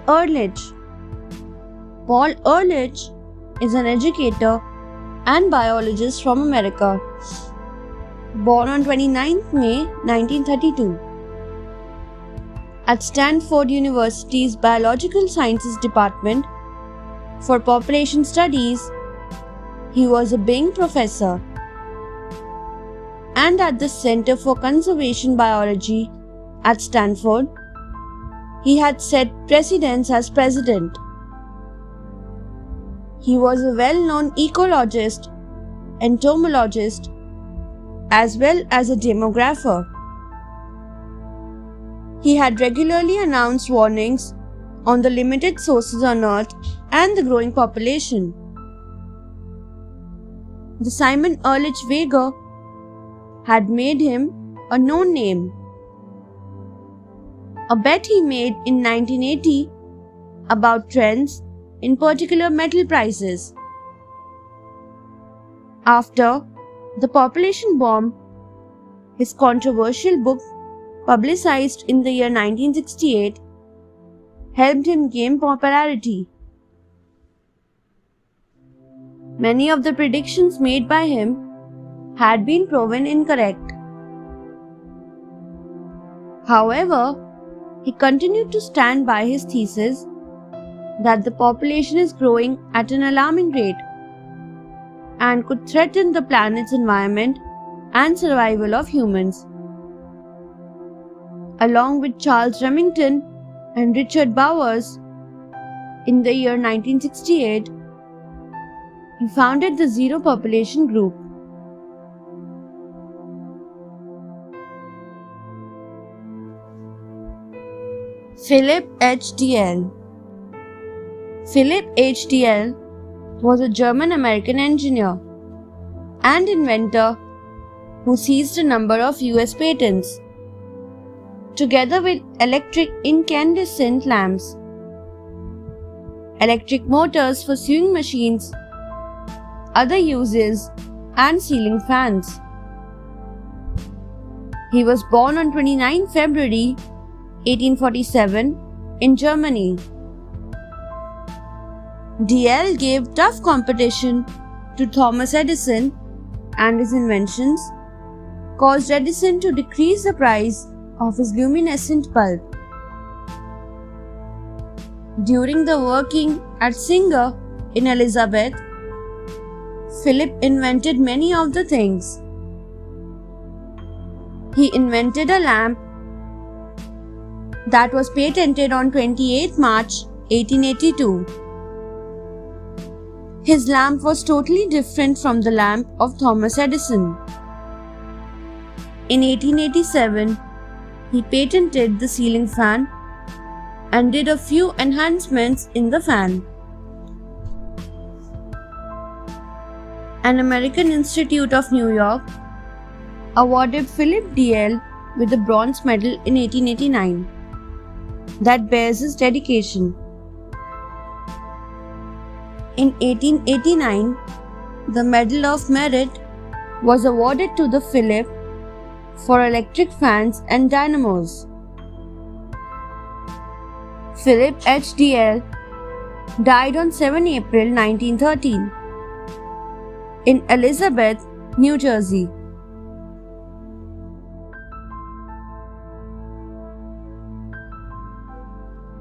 Ehrlich. Paul Ehrlich is an educator and biologist from America. Born on 29th May 1932. At Stanford University's Biological Sciences Department for Population Studies, he was a Bing professor. And at the Center for Conservation Biology at Stanford, he had set precedents as president. He was a well-known ecologist, entomologist, as well as a demographer. He had regularly announced warnings on the limited sources on Earth and the growing population. The Simon Ehrlich Wager had made him a known name. A bet he made in 1980 about trends in particular metal prices. After the population bomb, his controversial book, publicized in the year 1968, helped him gain popularity. Many of the predictions made by him had been proven incorrect. However, he continued to stand by his thesis that the population is growing at an alarming rate and could threaten the planet's environment and survival of humans. Along with Charles Remington and Richard Bowers, in the year 1968, he founded the Zero Population Group. Philip H. Diel. Philip H. Diel was a German-American engineer and inventor who seized a number of US patents, together with electric incandescent lamps, electric motors for sewing machines, other uses, and ceiling fans. He was born on 29 February 1847 in Germany. Diel gave tough competition to Thomas Edison, and his inventions caused Edison to decrease the price of his luminescent bulb. During the working at Singer in Elizabeth, Philip invented many of the things. He invented a lamp that was patented on 28 March 1882. His lamp was totally different from the lamp of Thomas Edison. In 1887, he patented the ceiling fan and did a few enhancements in the fan. An American Institute of New York awarded Philip Diel with a bronze medal in 1889 that bears his dedication. In 1889, the Medal of Merit was awarded to the Philip for electric fans and dynamos. Philip H. Diel died on 7 April 1913 in Elizabeth, New Jersey.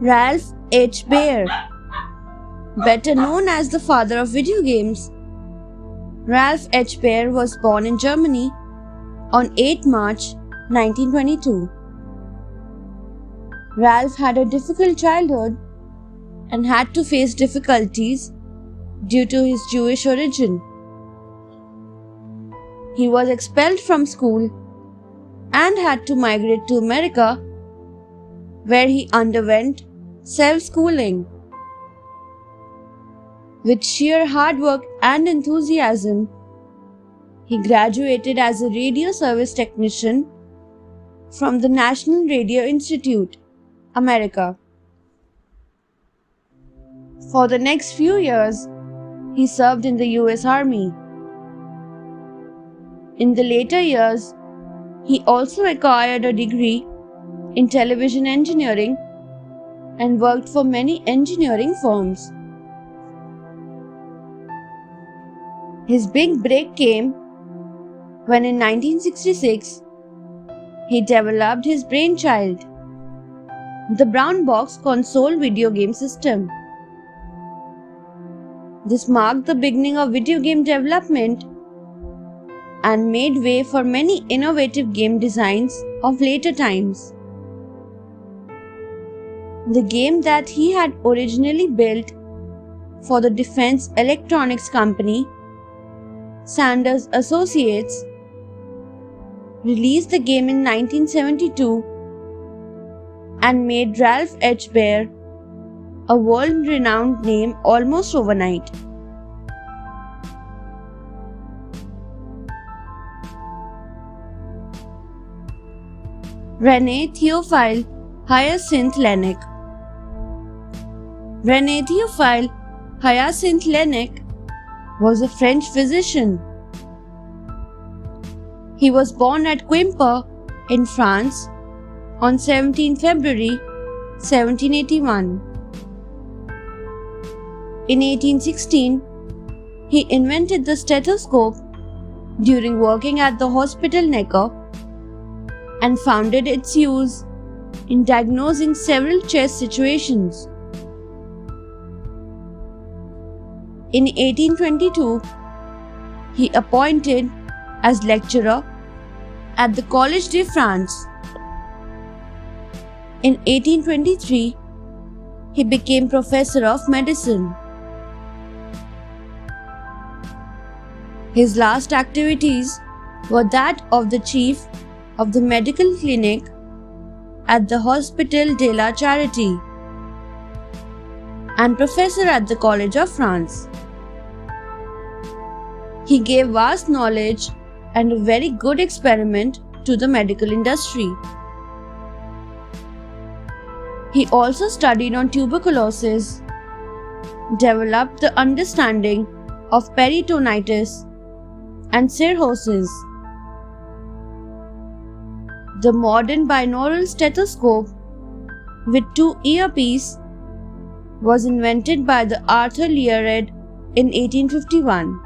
Ralph H. Baer, better known as the father of video games. Ralph H. Baer was born in Germany on 8 March 1922. Ralph had a difficult childhood and had to face difficulties due to his Jewish origin. He was expelled from school and had to migrate to America, where he underwent self-schooling. With sheer hard work and enthusiasm, he graduated as a radio service technician from the National Radio Institute, America. For the next few years, he served in the US Army. In the later years, he also acquired a degree in television engineering and worked for many engineering firms. His big break came when in 1966 he developed his brainchild, the brown box console video game system. This marked the beginning of video game development and made way for many innovative game designs of later times. The game that he had originally built for the Defense Electronics Company, Sanders Associates, released the game in 1972 and made Ralph H. Baer a world-renowned name almost overnight. René Théophile Hyacinthe Laennec. René Théophile Hyacinthe Laennec was a French physician. He was born at Quimper in France on 17 February 1781. In 1816, he invented the stethoscope during working at the Hospital Necker and founded its use in diagnosing several chest situations. In 1822, he appointed as lecturer at the Collège de France. In 1823, he became professor of medicine. His last activities were that of the chief of the medical clinic at the Hospital de la Charité and professor at the College of France. He gave vast knowledge and a very good experiment to the medical industry. He also studied on tuberculosis, developed the understanding of peritonitis and cirrhosis. The modern binaural stethoscope with two earpieces was invented by the Arthur Learred in 1851.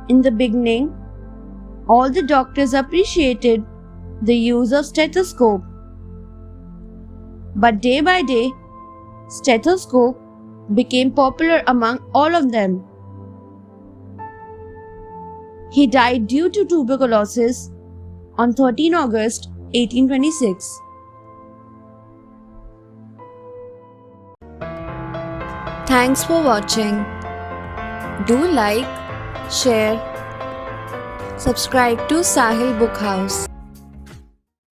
In the beginning, all the doctors appreciated the use of stethoscope. But day by day, stethoscope became popular among all of them. He died due to tuberculosis on 13 August 1826. Thanks for watching. Do like, share, subscribe to Sahil Book House.